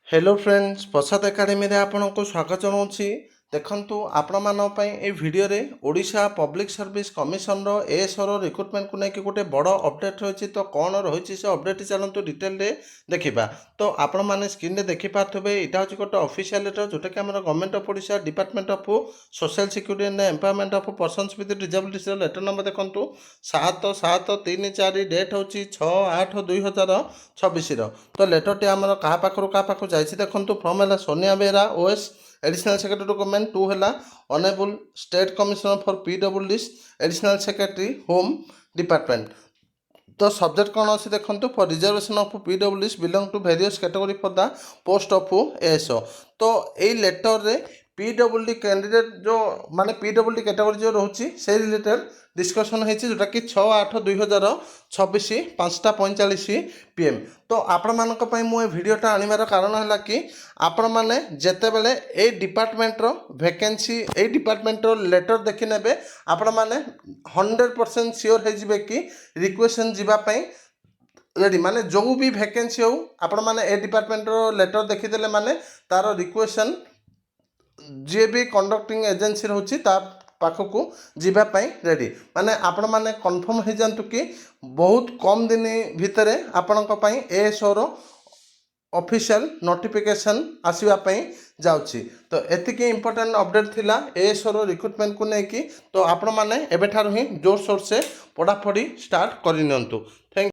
Hello friends प्रसाद academy रे आपनको स्वागत जनाऊँगी। देखंतु आपण ए वीडियो रे ओडिशा पब्लिक सर्विस कमिशन रो एएसओ रिक्रुटमेंट को लेकिन गोटे बड़ अपडेट रही। तो कौन रही से अपडेट चलतु डिटेल रे देखा। तो आपण मैंने स्क्रीन रे देखि पारे यहाँ हूँ गोटे ऑफिशियल लेटर जोटा कि government of Odisha department of social security and empowerment of persons with disabilities letter number देखो 7/7/3/4 डेट हूँ 6/8/2026। तो लेटर टी आम क्या पाखु जाइए देखो फ्रम है Sonia Behera OS additional secretary to government 2 है honourable state commissioner for PwDs additional secretary home department. तो सब्जेक्ट कौन अच्छी देखो for reservation of PwDs belong to various category for the post of ASO. तो यही लेटर रे पीडब्ल्यूडी कैंडिडेट जो माने पीडब्ल्यूडी कैटेगरी जो रोचे से रिलेटेड डिस्कसन होती जोटा कि 6/8/2026 5:45 PM। तो आपण मानक पई मु वीडियोटा आनिबार कारण है कि आपण माने जेते बेले A department row vacancy A department row letter देखि नेबे आपण माने 100% श्योर हे जिवे कि रिक्वेशन जीवा पई रेडी माने जो भी वैकेंसी हो आपण माने ए डिपार्टमेंट रो लेटर देखिदेले माने तार रिक्वेशन जे भी कंडक्टिंग एजेंसी रोची ता पाखकू जीवाई रेडी माने आपण माने कन्फर्म हो जातु कि बहुत कम दिन भितर आपण एएसओ रो ऑफिशियल नोटिफिकेशन आसवाई जाउछि। तो एतिकी इंपोर्टेंट अपडेट थिला एएसओ रो रिक्रुटमेंट को लेकिन। तो आपण माने एबेठारु ही जोर सोर से पढ़ापढ़ी स्टार्ट करनियंतु। थैंक